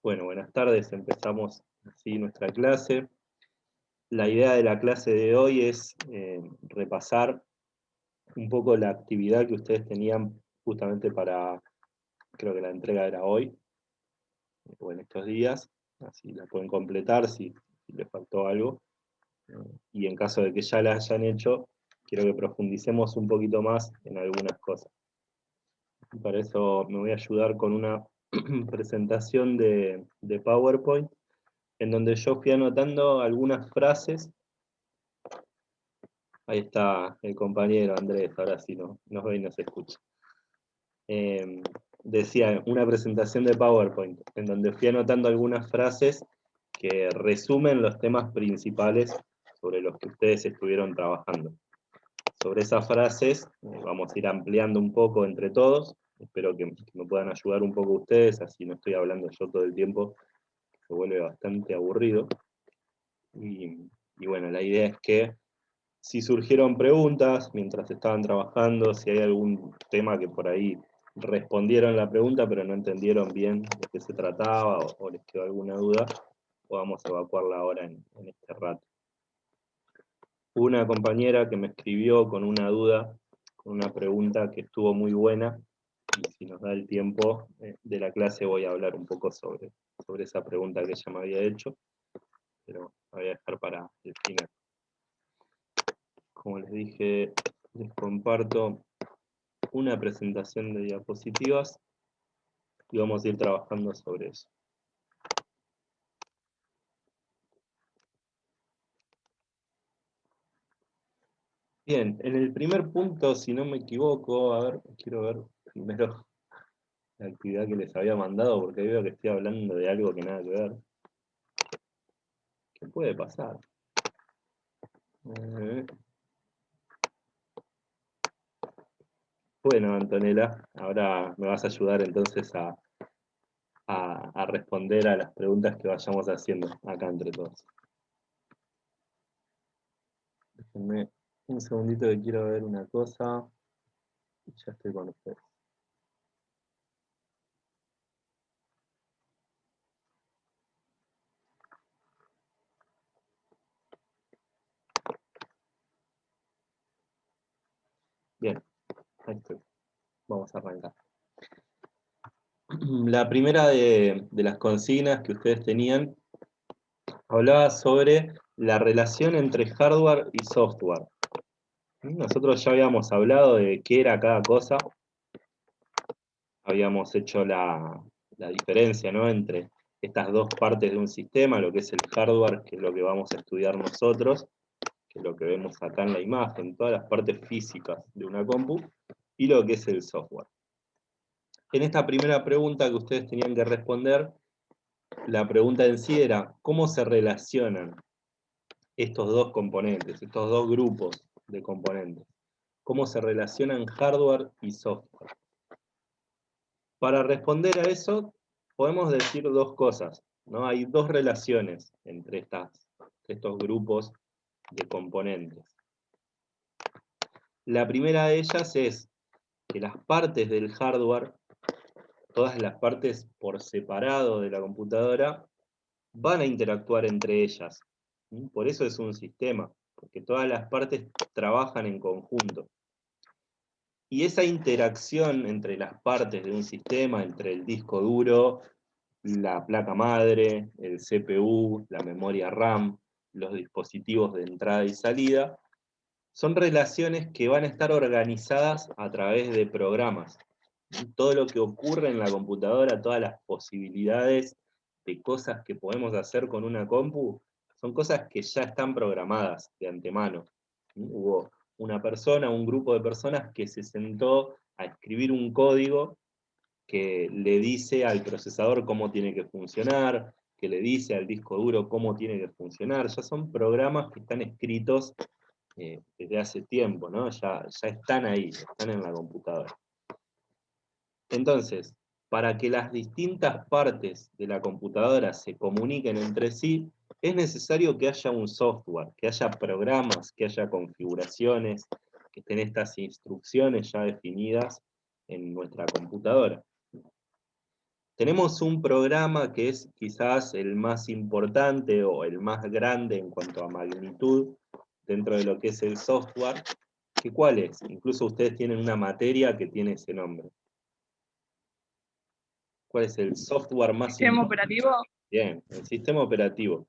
Bueno, buenas tardes, empezamos así nuestra clase. La idea de la clase de hoy es repasar un poco la actividad que ustedes tenían justamente para, creo que la entrega era hoy, o en estos días, así la pueden completar si les faltó algo. Y en caso de que ya la hayan hecho, quiero que profundicemos un poquito más en algunas cosas. Y para eso me voy a ayudar con una presentación de PowerPoint, en donde yo fui anotando algunas frases. Ahí está el compañero Andrés, ahora sí nos ve y nos escucha. Decía, una presentación de PowerPoint, en donde fui anotando algunas frases que resumen los temas principales sobre los que ustedes estuvieron trabajando. Sobre esas frases vamos a ir ampliando un poco entre todos. Espero que me puedan ayudar un poco ustedes, así no estoy hablando yo todo el tiempo, que se vuelve bastante aburrido. Y bueno, la idea es que si surgieron preguntas mientras estaban trabajando, si hay algún tema que por ahí respondieron la pregunta pero no entendieron bien de qué se trataba o les quedó alguna duda, podamos evacuarla ahora en este rato. Una compañera que me escribió con una duda, con una pregunta que estuvo muy buena, y si nos da el tiempo de la clase voy a hablar un poco sobre esa pregunta que ella me había hecho, pero la voy a dejar para el final. Como les dije, les comparto una presentación de diapositivas y vamos a ir trabajando sobre eso. Bien, en el primer punto, si no me equivoco, a ver, quiero ver primero la actividad que les había mandado, porque veo que estoy hablando de algo que nada que ver. ¿Qué puede pasar? Bueno, Antonella, ahora me vas a ayudar entonces a responder a las preguntas que vayamos haciendo acá entre todos. Déjenme un segundito que quiero ver una cosa. Ya estoy con ustedes. Bien, ahí estoy. Vamos a arrancar. La primera de las consignas que ustedes tenían hablaba sobre la relación entre hardware y software. Nosotros ya habíamos hablado de qué era cada cosa, habíamos hecho la diferencia, ¿no?, entre estas dos partes de un sistema, lo que es el hardware, que es lo que vamos a estudiar nosotros, que es lo que vemos acá en la imagen, todas las partes físicas de una compu, y lo que es el software. En esta primera pregunta que ustedes tenían que responder, la pregunta en sí era, ¿cómo se relacionan estos dos componentes, estos dos grupos de componentes? ¿Cómo se relacionan hardware y software? Para responder a eso, podemos decir dos cosas, ¿no? Hay dos relaciones entre estos grupos de componentes. La primera de ellas es que las partes del hardware, todas las partes por separado de la computadora, van a interactuar entre ellas. Por eso es un sistema, porque todas las partes trabajan en conjunto. Y esa interacción entre las partes de un sistema, entre el disco duro, la placa madre, el CPU, la memoria RAM, los dispositivos de entrada y salida, son relaciones que van a estar organizadas a través de programas. Todo lo que ocurre en la computadora, todas las posibilidades de cosas que podemos hacer con una compu, son cosas que ya están programadas de antemano. Hubo una persona, un grupo de personas que se sentó a escribir un código que le dice al procesador cómo tiene que funcionar, que le dice al disco duro cómo tiene que funcionar. Ya son programas que están escritos desde hace tiempo, ¿no? Ya están ahí, están en la computadora. Entonces, para que las distintas partes de la computadora se comuniquen entre sí, es necesario que haya un software, que haya programas, que haya configuraciones, que estén estas instrucciones ya definidas en nuestra computadora. Tenemos un programa que es quizás el más importante o el más grande en cuanto a magnitud dentro de lo que es el software. ¿Que cuál es? Incluso ustedes tienen una materia que tiene ese nombre. ¿Cuál es el software más ¿Sistema importante? operativo? Bien, el sistema operativo.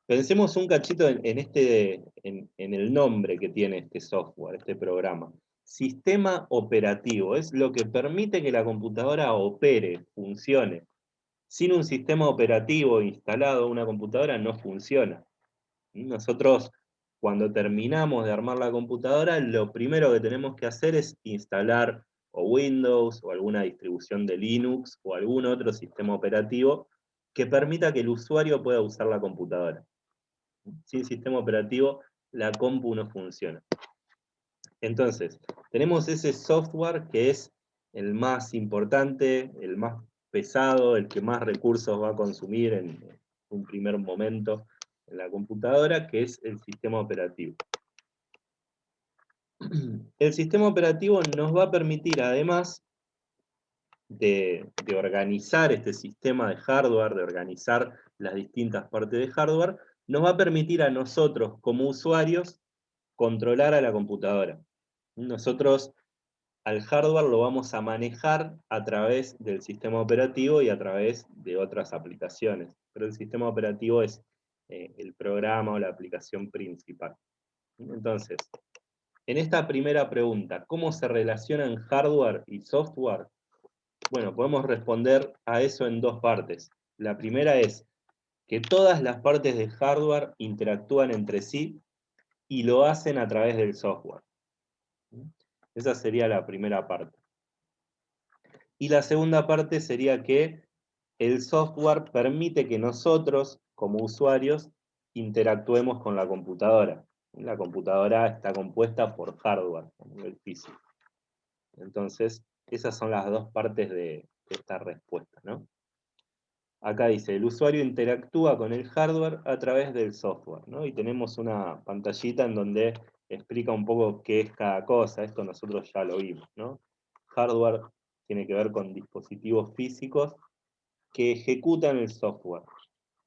Pensemos un cachito en el nombre que tiene este software, este programa. Sistema operativo es lo que permite que la computadora opere, funcione. Sin un sistema operativo instalado, una computadora no funciona. Nosotros, cuando terminamos de armar la computadora, lo primero que tenemos que hacer es instalar o Windows o alguna distribución de Linux o algún otro sistema operativo que permita que el usuario pueda usar la computadora. Sin sistema operativo, la compu no funciona. Entonces, tenemos ese software que es el más importante, el más pesado, el que más recursos va a consumir en un primer momento en la computadora, que es el sistema operativo. El sistema operativo nos va a permitir, además de organizar este sistema de hardware, de organizar las distintas partes de hardware, nos va a permitir a nosotros, como usuarios, controlar a la computadora. Nosotros al hardware lo vamos a manejar a través del sistema operativo y a través de otras aplicaciones, pero el sistema operativo es el programa o la aplicación principal. Entonces, en esta primera pregunta, ¿cómo se relacionan hardware y software? Bueno, podemos responder a eso en dos partes. La primera es que todas las partes de hardware interactúan entre sí y lo hacen a través del software. Esa sería la primera parte. Y la segunda parte sería que el software permite que nosotros, como usuarios, interactuemos con la computadora. La computadora está compuesta por hardware a nivel físico. Entonces, esas son las dos partes de esta respuesta, ¿no? Acá dice, el usuario interactúa con el hardware a través del software, ¿no? Y tenemos una pantallita en donde explica un poco qué es cada cosa. Esto nosotros ya lo vimos, ¿no? Hardware tiene que ver con dispositivos físicos que ejecutan el software,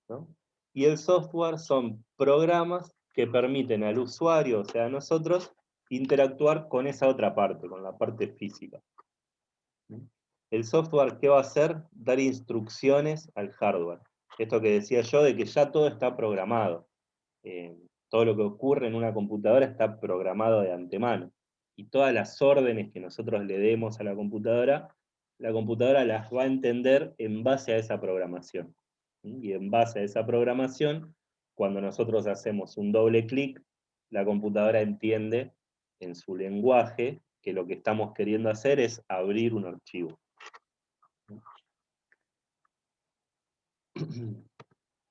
¿no? Y el software son programas que permiten al usuario, o sea, a nosotros, interactuar con esa otra parte, con la parte física. El software, ¿qué va a hacer? Dar instrucciones al hardware. Esto que decía yo, de que ya todo está programado. Todo lo que ocurre en una computadora está programado de antemano. Y todas las órdenes que nosotros le demos a la computadora las va a entender en base a esa programación. Y en base a esa programación, cuando nosotros hacemos un doble clic, la computadora entiende en su lenguaje que lo que estamos queriendo hacer es abrir un archivo.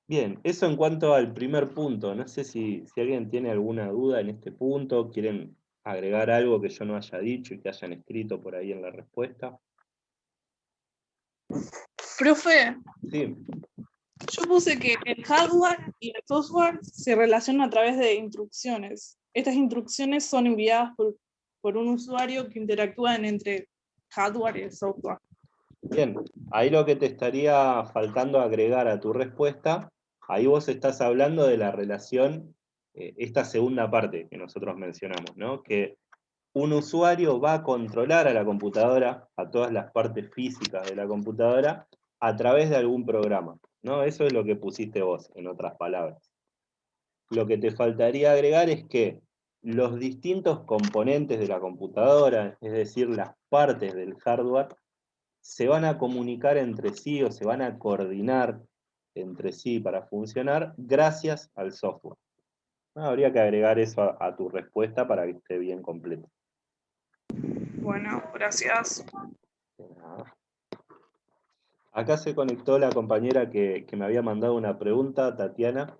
Bien, eso en cuanto al primer punto. No sé si alguien tiene alguna duda en este punto, quieren agregar algo que yo no haya dicho y que hayan escrito por ahí en la respuesta. Profe, Sí, yo puse que el hardware y el software se relacionan a través de instrucciones. Estas instrucciones son enviadas por un usuario que interactúan entre hardware y el software. bien. Ahí lo que te estaría faltando agregar a tu respuesta, ahí vos estás hablando de la relación, esta segunda parte que nosotros mencionamos, ¿no? Que un usuario va a controlar a la computadora, a todas las partes físicas de la computadora, a través de algún programa, ¿no? Eso es lo que pusiste vos, en otras palabras. Lo que te faltaría agregar es que los distintos componentes de la computadora, es decir, las partes del hardware, se van a comunicar entre sí o se van a coordinar entre sí para funcionar gracias al software. Habría que agregar eso a tu respuesta para que esté bien completa. Bueno, gracias. Acá se conectó la compañera que me había mandado una pregunta, Tatiana.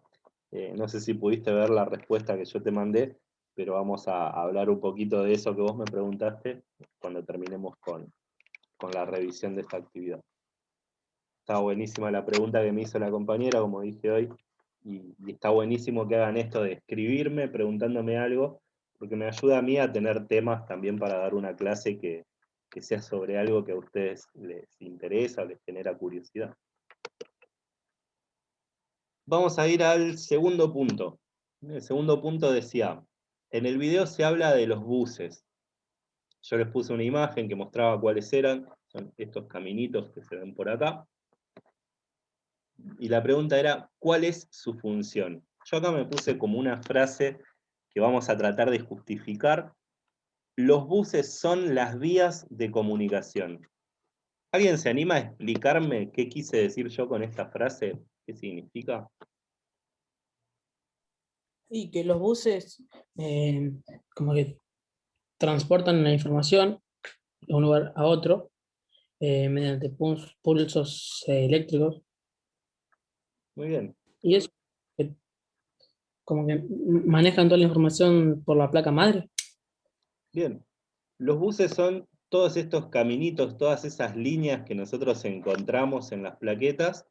No sé si pudiste ver la respuesta que yo te mandé, pero vamos a hablar un poquito de eso que vos me preguntaste cuando terminemos con la revisión de esta actividad. Está buenísima la pregunta que me hizo la compañera, como dije hoy, y está buenísimo que hagan esto de escribirme preguntándome algo, porque me ayuda a mí a tener temas también para dar una clase que que sea sobre algo que a ustedes les interesa o les genera curiosidad. Vamos a ir al segundo punto. El segundo punto decía, en el video se habla de los buses. Yo les puse una imagen que mostraba cuáles eran, son estos caminitos que se ven por acá. Y la pregunta era, ¿cuál es su función? Yo acá me puse como una frase que vamos a tratar de justificar. Los buses son las vías de comunicación. ¿Alguien se anima a explicarme qué quise decir yo con esta frase? ¿Qué significa? Y que los buses como que transportan la información de un lugar a otro mediante pulsos eléctricos. Muy bien. Y es que como que manejan toda la información por la placa madre. Bien. Los buses son todos estos caminitos, todas esas líneas que nosotros encontramos en las plaquetas,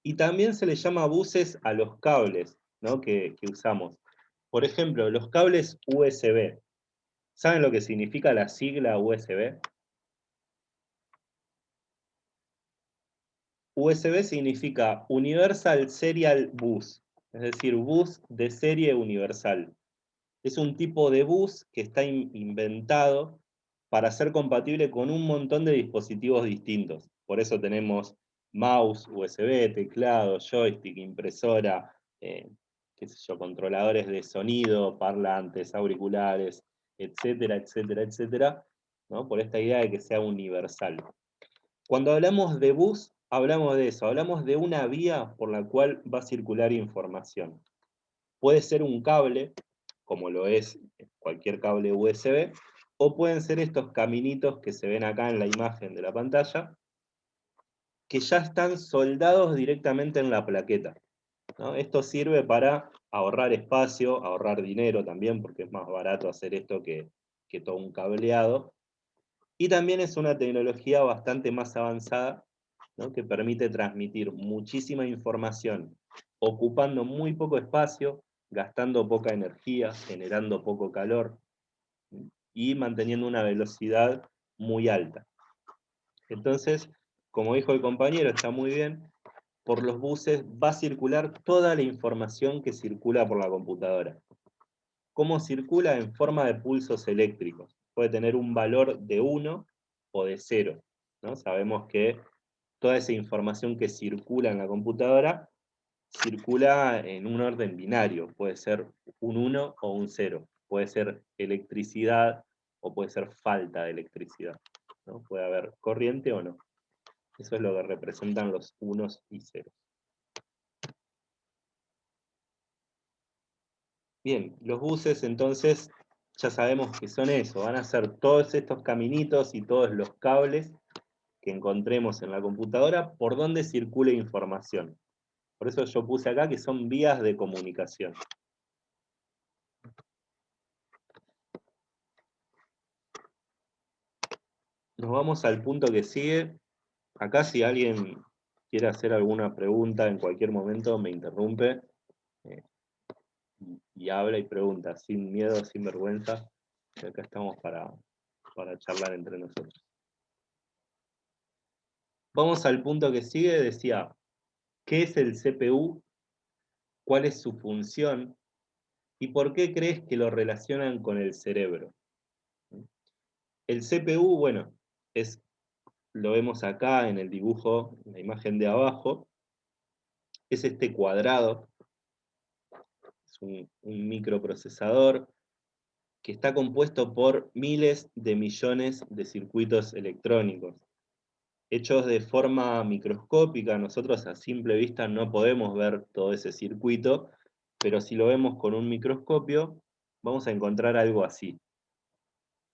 y también se les llama buses a los cables, ¿no? que usamos. Por ejemplo, los cables USB. ¿Saben lo que significa la sigla USB? USB significa Universal Serial Bus, es decir, bus de serie universal. Es un tipo de bus que está inventado para ser compatible con un montón de dispositivos distintos. Por eso tenemos mouse USB, teclado, joystick, impresora, qué sé yo, controladores de sonido, parlantes, auriculares, etcétera, etcétera, etcétera, ¿no? Por esta idea de que sea universal. Cuando hablamos de bus, hablamos de eso, hablamos de una vía por la cual va a circular información. Puede ser un cable, como lo es cualquier cable USB, o pueden ser estos caminitos que se ven acá en la imagen de la pantalla, que ya están soldados directamente en la plaqueta, ¿no? Esto sirve para ahorrar espacio, ahorrar dinero también, porque es más barato hacer esto que todo un cableado. Y también es una tecnología bastante más avanzada, ¿no? Que permite transmitir muchísima información, ocupando muy poco espacio, gastando poca energía, generando poco calor y manteniendo una velocidad muy alta. Entonces, como dijo el compañero, está muy bien, por los buses va a circular toda la información que circula por la computadora. ¿Cómo circula? En forma de pulsos eléctricos. Puede tener un valor de 1 o de 0, ¿no? Sabemos que toda esa información que circula en la computadora circula en un orden binario, puede ser un 1 o un 0, puede ser electricidad o puede ser falta de electricidad, ¿no? Puede haber corriente o no. Eso es lo que representan los unos y ceros. Bien, los buses entonces ya sabemos que son eso, van a ser todos estos caminitos y todos los cables que encontremos en la computadora por donde circule información. Por eso yo puse acá que son vías de comunicación. Nos vamos al punto que sigue. Acá si alguien quiere hacer alguna pregunta en cualquier momento, me interrumpe y habla y pregunta, sin miedo, sin vergüenza. Y acá estamos para charlar entre nosotros. Vamos al punto que sigue, decía, ¿qué es el CPU? ¿Cuál es su función? ¿Y por qué crees que lo relacionan con el cerebro? El CPU, bueno, lo vemos acá en el dibujo, en la imagen de abajo, es este cuadrado, es un microprocesador que está compuesto por miles de millones de circuitos electrónicos, hechos de forma microscópica. Nosotros a simple vista no podemos ver todo ese circuito, pero si lo vemos con un microscopio, vamos a encontrar algo así.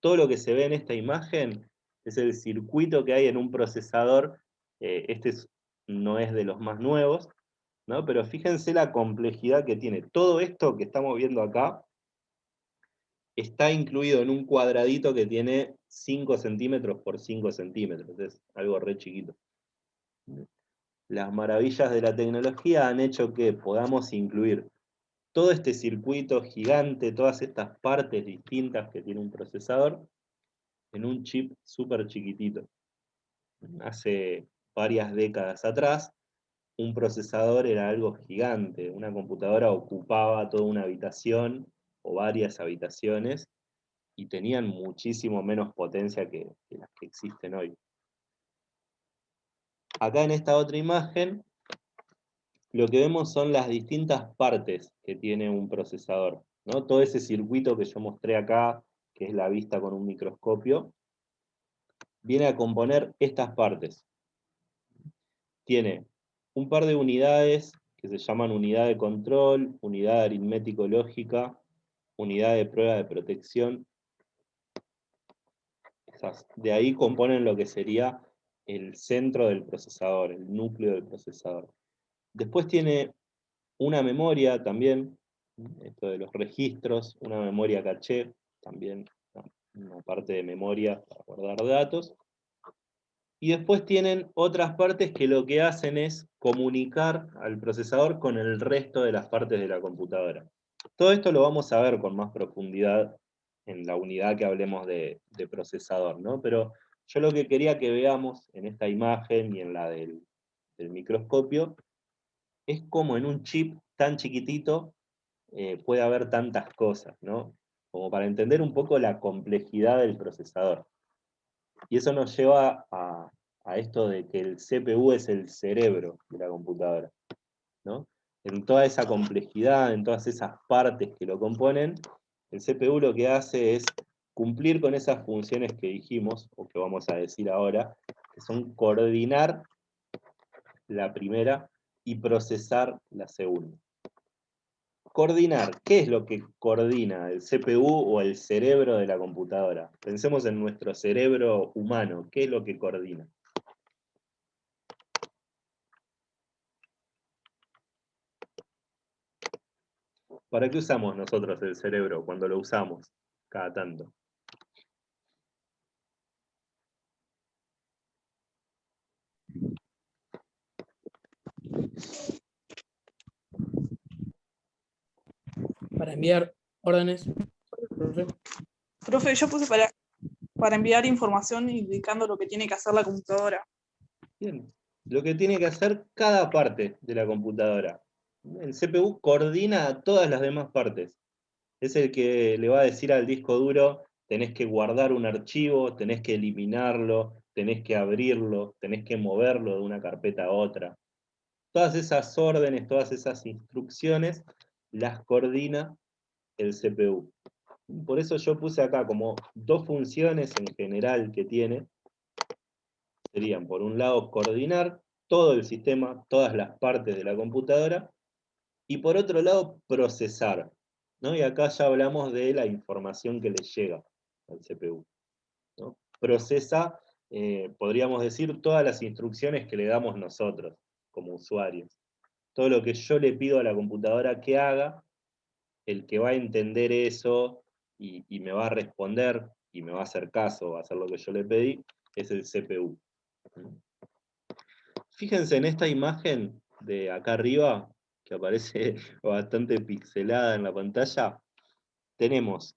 Todo lo que se ve en esta imagen es el circuito que hay en un procesador. No es de los más nuevos, ¿no? Pero fíjense la complejidad que tiene. Todo esto que estamos viendo acá está incluido en un cuadradito que tiene 5 centímetros por 5 centímetros. Es algo re chiquito. Las maravillas de la tecnología han hecho que podamos incluir todo este circuito gigante, todas estas partes distintas que tiene un procesador, en un chip súper chiquitito. Hace varias décadas atrás, un procesador era algo gigante, una computadora ocupaba toda una habitación o varias habitaciones y tenían muchísimo menos potencia que las que existen hoy. Acá en esta otra imagen, lo que vemos son las distintas partes que tiene un procesador, ¿no? Todo ese circuito que yo mostré acá, que es la vista con un microscopio, viene a componer estas partes. Tiene un par de unidades que se llaman unidad de control, unidad aritmético-lógica, unidad de prueba de protección. De ahí componen lo que sería el centro del procesador, el núcleo del procesador. Después tiene una memoria también, esto de los registros, una memoria caché, también una parte de memoria para guardar datos. Y después tienen otras partes que lo que hacen es comunicar al procesador con el resto de las partes de la computadora. Todo esto lo vamos a ver con más profundidad en la unidad que hablemos de procesador, ¿no? Pero yo lo que quería que veamos en esta imagen y en la del microscopio es cómo en un chip tan chiquitito puede haber tantas cosas, ¿no? Como para entender un poco la complejidad del procesador. Y eso nos lleva a esto de que el CPU es el cerebro de la computadora, ¿no? En toda esa complejidad, en todas esas partes que lo componen, el CPU lo que hace es cumplir con esas funciones que dijimos, o que vamos a decir ahora, que son coordinar la primera y procesar la segunda. Coordinar, ¿qué es lo que coordina el CPU o el cerebro de la computadora? Pensemos en nuestro cerebro humano, ¿qué es lo que coordina? ¿Para qué usamos nosotros el cerebro cuando lo usamos cada tanto? Para enviar órdenes. Profe, yo puse para enviar información indicando lo que tiene que hacer la computadora. Bien, lo que tiene que hacer cada parte de la computadora. El CPU coordina a todas las demás partes. Es el que le va a decir al disco duro, tenés que guardar un archivo, tenés que eliminarlo, tenés que abrirlo, tenés que moverlo de una carpeta a otra. Todas esas órdenes, todas esas instrucciones, las coordina el CPU. Por eso yo puse acá como dos funciones en general que tiene. Serían, por un lado, coordinar todo el sistema, todas las partes de la computadora, y por otro lado, procesar, ¿no? Y acá ya hablamos de la información que le llega al CPU, ¿no? Procesa, podríamos decir, todas las instrucciones que le damos nosotros, como usuarios. Todo lo que yo le pido a la computadora que haga, el que va a entender eso y me va a responder, y me va a hacer caso, va a hacer lo que yo le pedí, es el CPU. Fíjense en esta imagen de acá arriba, que aparece bastante pixelada en la pantalla, tenemos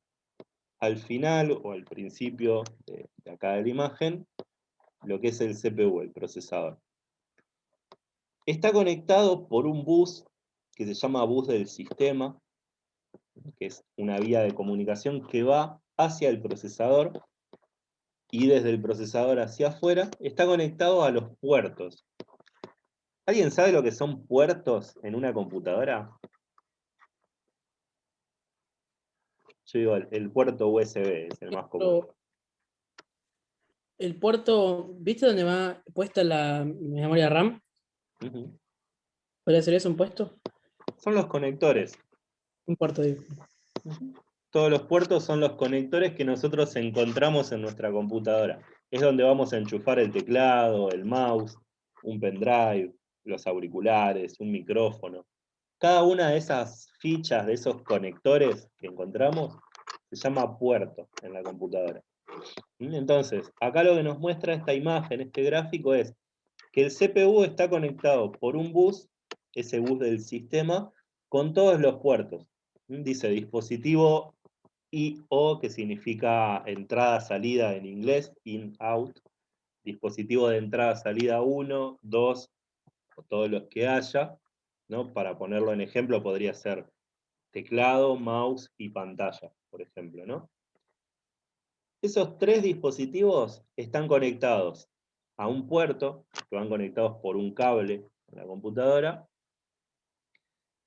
al final o al principio de acá de la imagen, lo que es el CPU, el procesador. Está conectado por un bus que se llama bus del sistema, que es una vía de comunicación que va hacia el procesador, y desde el procesador hacia afuera está conectado a los puertos. ¿Alguien sabe lo que son puertos en una computadora? Yo digo, el puerto USB es el más común. El puerto, ¿viste dónde va puesta la memoria RAM? Ujú. ¿Podría ser eso un puesto? Son los conectores. Un puerto, digo. Todos los puertos son los conectores que nosotros encontramos en nuestra computadora. Es donde vamos a enchufar el teclado, el mouse, un pendrive, los auriculares, un micrófono. Cada una de esas fichas, de esos conectores que encontramos, se llama puerto en la computadora. Entonces, acá lo que nos muestra esta imagen, este gráfico, es que el CPU está conectado por un bus, ese bus del sistema, con todos los puertos. Dice dispositivo y O, que significa entrada-salida en inglés, in-out, dispositivo de entrada-salida 1, 2, o todos los que haya, ¿no? Para ponerlo en ejemplo, podría ser teclado, mouse y pantalla, por ejemplo, ¿no? Esos tres dispositivos están conectados a un puerto, que van conectados por un cable a la computadora,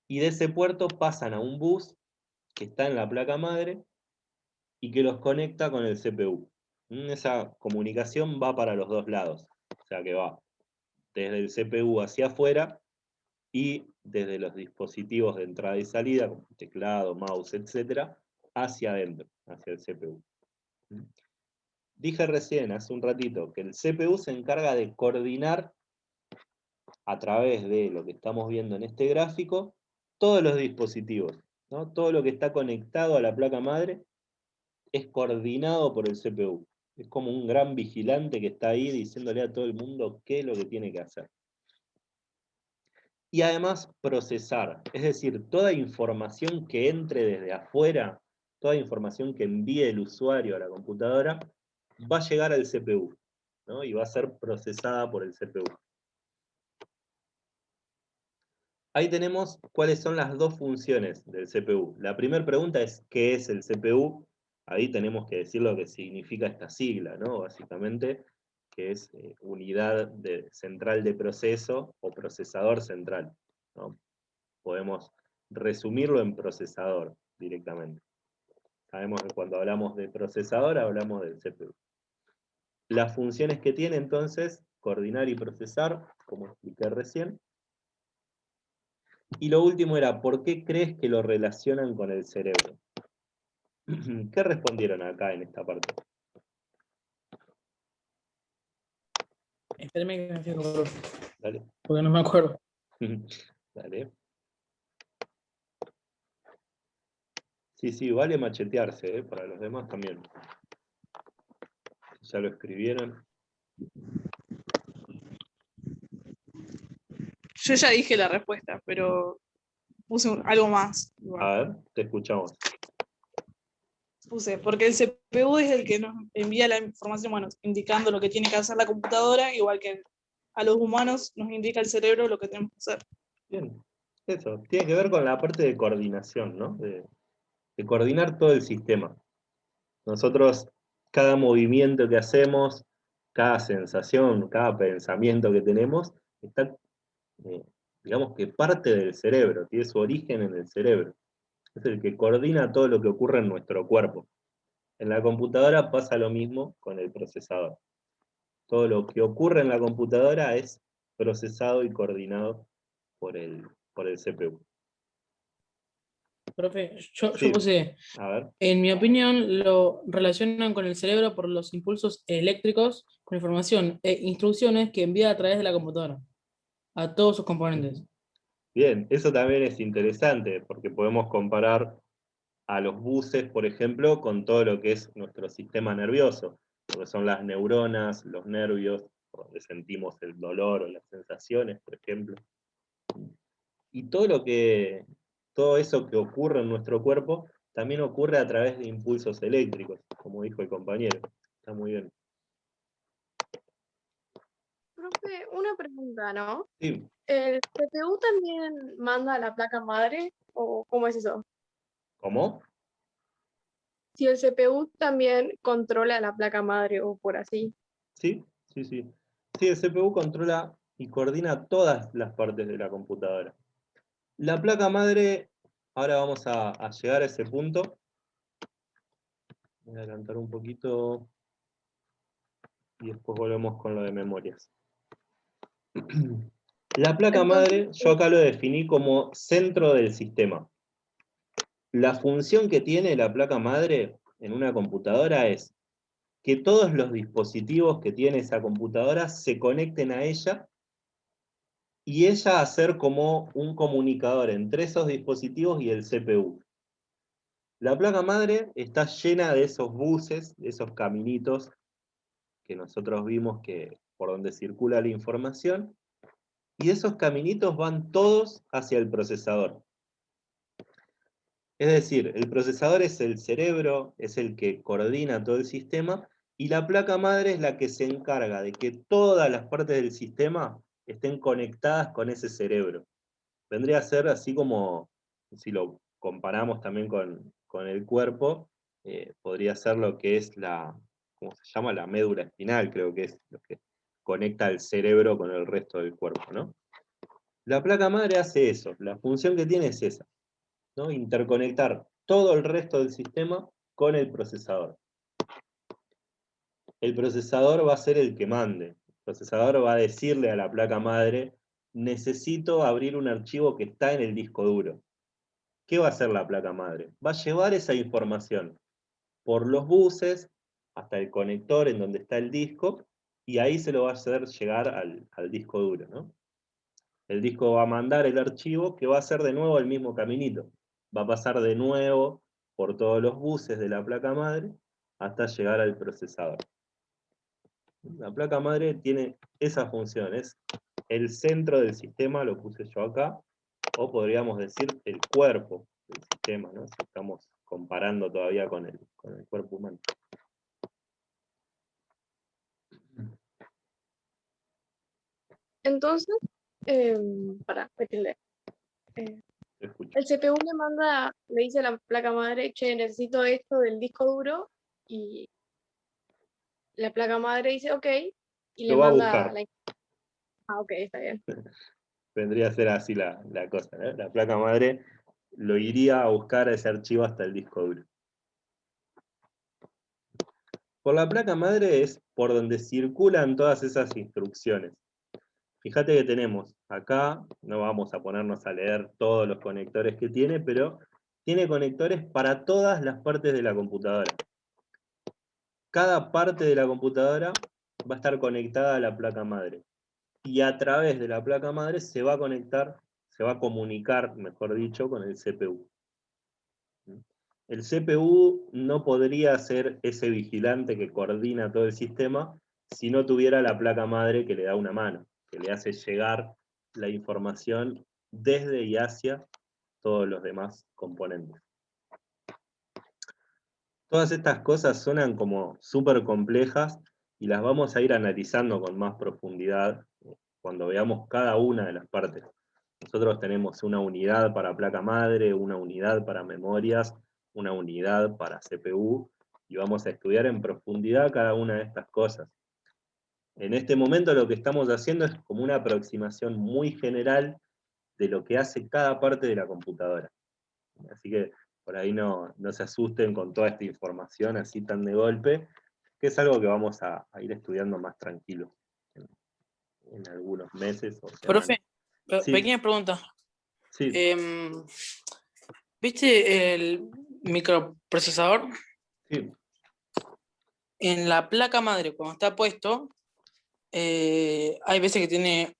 y de ese puerto pasan a un bus que está en la placa madre y que los conecta con el CPU. Esa comunicación va para los dos lados, o sea que va desde el CPU hacia afuera y desde los dispositivos de entrada y salida, como teclado, mouse, etc., hacia adentro, hacia el CPU. Dije recién, hace un ratito, que el CPU se encarga de coordinar a través de lo que estamos viendo en este gráfico todos los dispositivos, ¿no? Todo lo que está conectado a la placa madre es coordinado por el CPU. Es como un gran vigilante que está ahí diciéndole a todo el mundo qué es lo que tiene que hacer. Y además procesar, es decir, toda información que entre desde afuera, toda información que envíe el usuario a la computadora, va a llegar al CPU, ¿no? Y va a ser procesada por el CPU. Ahí tenemos cuáles son las dos funciones del CPU. La primera pregunta es, ¿qué es el CPU? Ahí tenemos que decir lo que significa esta sigla, ¿no? Básicamente, que es unidad central de proceso o procesador central, ¿no? Podemos resumirlo en procesador directamente. Sabemos que cuando hablamos de procesador hablamos del CPU. Las funciones que tiene entonces, coordinar y procesar, como expliqué recién. Y lo último era, ¿por qué crees que lo relacionan con el cerebro? ¿Qué respondieron acá en esta parte? Espérame que me fijo, Dale. porque no me acuerdo. Dale. Sí, vale machetearse, para los demás también. Ya lo escribieron. Yo ya dije la respuesta, pero puse algo más. Igual. A ver, te escuchamos. Puse, porque el CPU es el que nos envía la información, bueno, indicando lo que tiene que hacer la computadora, igual que a los humanos nos indica el cerebro lo que tenemos que hacer. Bien, eso, tiene que ver con la parte de coordinación, ¿no? De coordinar todo el sistema. Nosotros, cada movimiento que hacemos, cada sensación, cada pensamiento que tenemos, está, digamos que parte del cerebro, tiene su origen en el cerebro. Es el que coordina todo lo que ocurre en nuestro cuerpo. En la computadora pasa lo mismo con el procesador. Todo lo que ocurre en la computadora es procesado y coordinado por el CPU. Profe, yo Sí, puse, a ver. en mi opinión, lo relacionan con el cerebro por los impulsos eléctricos con información e instrucciones que envía a través de la computadora a todos sus componentes. Bien, eso también es interesante, porque podemos comparar a los buses, por ejemplo, con todo lo que es nuestro sistema nervioso, lo que son las neuronas, los nervios, donde sentimos el dolor o las sensaciones, por ejemplo. Y todo eso que ocurre en nuestro cuerpo también ocurre a través de impulsos eléctricos, como dijo el compañero. Está muy bien. Profe, una pregunta, ¿no? Sí, ¿El CPU también manda a la placa madre o cómo es eso? ¿cómo? Si el CPU también controla la placa madre o por así. Sí. Sí, el CPU controla y coordina todas las partes de la computadora. La placa madre, ahora vamos a llegar a ese punto. Voy a adelantar un poquito y después volvemos con lo de memorias. La placa Entonces, madre, yo acá lo definí como centro del sistema. La función que tiene la placa madre en una computadora es que todos los dispositivos que tiene esa computadora se conecten a ella y ella hacer como un comunicador entre esos dispositivos y el CPU. La placa madre está llena de esos buses, de esos caminitos que nosotros vimos que por donde circula la información, y esos caminitos van todos hacia el procesador. Es decir, el procesador es el cerebro, es el que coordina todo el sistema, y la placa madre es la que se encarga de que todas las partes del sistema estén conectadas con ese cerebro. Vendría a ser así como, si lo comparamos también con el cuerpo, podría ser lo que es ¿cómo se llama? La médula espinal, creo que es lo que conecta el cerebro con el resto del cuerpo, ¿no? La placa madre hace eso, la función que tiene es esa, ¿no? Interconectar todo el resto del sistema con el procesador. El procesador va a ser el que mande. El procesador va a decirle a la placa madre, necesito abrir un archivo que está en el disco duro. ¿Qué va a hacer la placa madre? Va a llevar esa información por los buses hasta el conector en donde está el disco, y ahí se lo va a hacer llegar al disco duro, ¿no? El disco va a mandar el archivo, que va a hacer de nuevo el mismo caminito. Va a pasar de nuevo por todos los buses de la placa madre hasta llegar al procesador. La placa madre tiene esa función, es el centro del sistema, lo puse yo acá, o podríamos decir el cuerpo del sistema, ¿no? Si estamos comparando todavía con el cuerpo humano. Entonces, para repetirle, Te escucho. el CPU le dice a la placa madre, che, necesito esto del disco duro, y la placa madre dice, ok, y le Lo va a manda buscar. la... Ah, ok, está bien. Vendría a ser así la cosa, ¿no? La placa madre lo iría a buscar ese archivo hasta el disco duro. Por la placa madre es por donde circulan todas esas instrucciones. Fíjate que tenemos acá, no vamos a ponernos a leer todos los conectores que tiene, pero tiene conectores para todas las partes de la computadora. Cada parte de la computadora va a estar conectada a la placa madre. Y a través de la placa madre se va a conectar, se va a comunicar, mejor dicho, con el CPU. El CPU no podría ser ese vigilante que coordina todo el sistema si no tuviera la placa madre que le da una mano, que le hace llegar la información desde y hacia todos los demás componentes. Todas estas cosas suenan como súper complejas y las vamos a ir analizando con más profundidad cuando veamos cada una de las partes. Nosotros tenemos una unidad para placa madre, una unidad para memorias, una unidad para CPU, y vamos a estudiar en profundidad cada una de estas cosas. En este momento lo que estamos haciendo es como una aproximación muy general de lo que hace cada parte de la computadora. Así que por ahí no se asusten con toda esta información así tan de golpe, que es algo que vamos a ir estudiando más tranquilo en algunos meses o semanas. Profe, Sí, pequeña pregunta. sí, ¿Viste el microprocesador? sí, En la placa madre, cuando está puesto, hay veces que tiene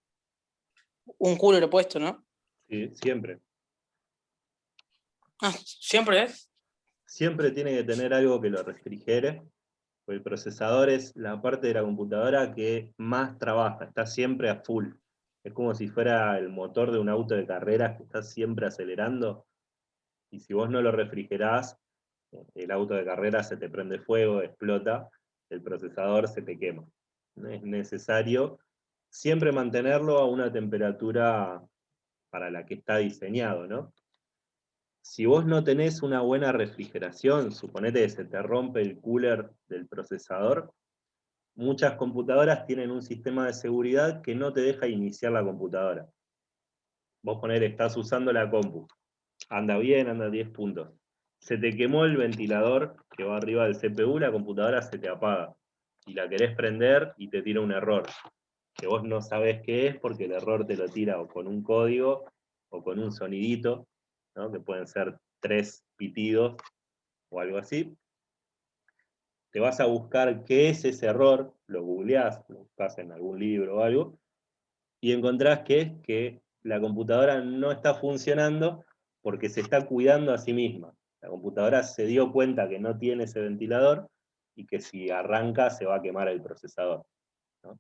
un cooler puesto, ¿no? sí, siempre. Ah, siempre es. Siempre tiene que tener algo que lo refrigere, porque el procesador es la parte de la computadora que más trabaja, está siempre a full. Es como si fuera el motor de un auto de carreras que está siempre acelerando, y si vos no lo refrigerás, el auto de carreras se te prende fuego, explota, el procesador se te quema. Es necesario siempre mantenerlo a una temperatura para la que está diseñado, ¿no? Si vos no tenés una buena refrigeración, suponete que se te rompe el cooler del procesador, muchas computadoras tienen un sistema de seguridad que no te deja iniciar la computadora. Vos estás usando la compu, anda bien, anda a 10 puntos. Se te quemó el ventilador que va arriba del CPU, la computadora se te apaga. Y la querés prender y te tira un error, que vos no sabés qué es porque el error te lo tira o con un código o con un sonidito, ¿no? Que pueden ser 3 pitidos o algo así. Te vas a buscar qué es ese error, lo googleás, lo buscás en algún libro o algo, y encontrás que es que la computadora no está funcionando porque se está cuidando a sí misma. La computadora se dio cuenta que no tiene ese ventilador y que si arranca se va a quemar el procesador, ¿no?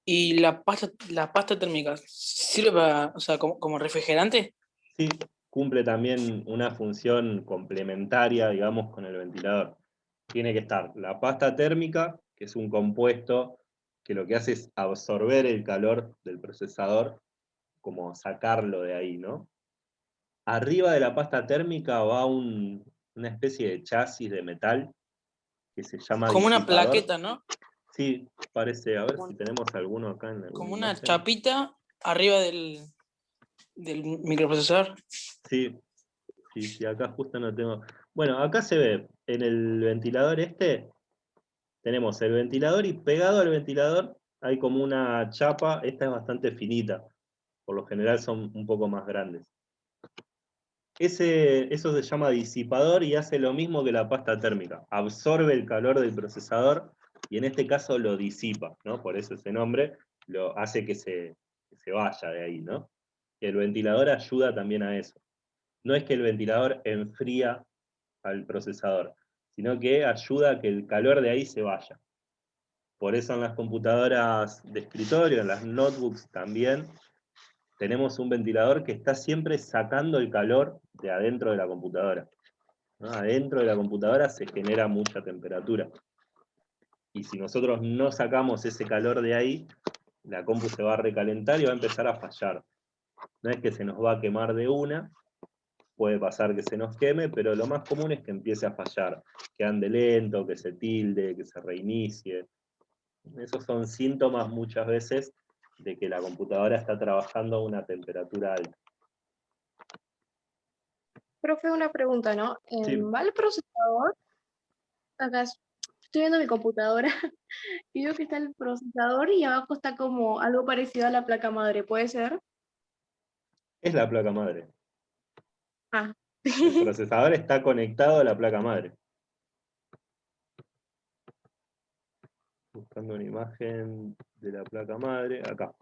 ¿Y la pasta térmica sirve para, o sea, como refrigerante? Sí, cumple también una función complementaria, digamos, con el ventilador. Tiene que estar la pasta térmica, que es un compuesto que lo que hace es absorber el calor del procesador, como sacarlo de ahí, ¿no? Arriba de la pasta térmica va una especie de chasis de metal que se llama Como una disipador. plaqueta, ¿no? Sí, parece, a ver si tenemos alguno acá en alguna Como una imagen. chapita arriba del microprocesador. Sí, sí, acá justo no tengo. Bueno, acá se ve, en el ventilador tenemos el ventilador y pegado al ventilador hay como una chapa, esta es bastante finita, por lo general son un poco más grandes. Eso se llama disipador y hace lo mismo que la pasta térmica, absorbe el calor del procesador y en este caso lo disipa, ¿no? Por eso ese nombre lo hace que se vaya de ahí, ¿no? Y el ventilador ayuda también a eso. No es que el ventilador enfría al procesador, sino que ayuda a que el calor de ahí se vaya. Por eso en las computadoras de escritorio, en las notebooks también, tenemos un ventilador que está siempre sacando el calor de adentro de la computadora, ¿no? Adentro de la computadora se genera mucha temperatura. Y si nosotros no sacamos ese calor de ahí, la compu se va a recalentar y va a empezar a fallar. No es que se nos va a quemar de una, puede pasar que se nos queme, pero lo más común es que empiece a fallar, que ande lento, que se tilde, que se reinicie. Esos son síntomas muchas veces de que la computadora está trabajando a una temperatura alta. Profe, una pregunta, ¿no? Sí. ¿Va el procesador? Acá estoy viendo mi computadora y veo que está el procesador y abajo está como algo parecido a la placa madre, ¿puede ser? Es la placa madre. Ah. El procesador está conectado a la placa madre. Buscando una imagen de la placa madre, acá.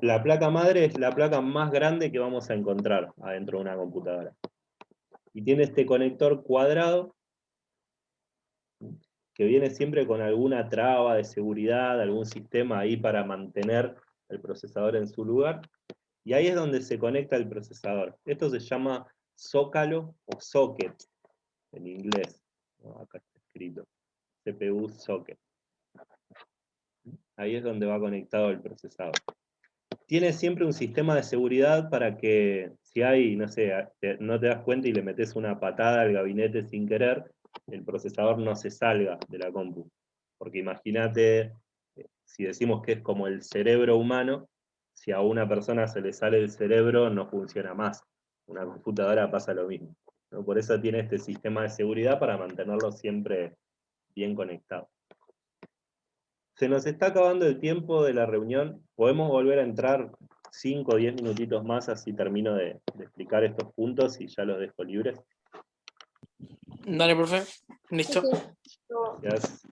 La placa madre es la placa más grande que vamos a encontrar adentro de una computadora. Y tiene este conector cuadrado que viene siempre con alguna traba de seguridad, algún sistema ahí para mantener el procesador en su lugar. Y ahí es donde se conecta el procesador. Esto se llama zócalo o socket en inglés, ¿no? Acá está escrito, CPU socket. Ahí es donde va conectado el procesador. Tiene siempre un sistema de seguridad para que si hay, no sé, no te das cuenta y le metes una patada al gabinete sin querer, el procesador no se salga de la compu. Porque imagínate, si decimos que es como el cerebro humano, si a una persona se le sale el cerebro no funciona más. Una computadora pasa lo mismo, ¿no? Por eso tiene este sistema de seguridad para mantenerlo siempre bien conectado. Se nos está acabando el tiempo de la reunión. ¿Podemos volver a entrar 5 o 10 minutitos más, así termino de explicar estos puntos y ya los dejo libres? Dale, profe. Listo. Ok. Gracias.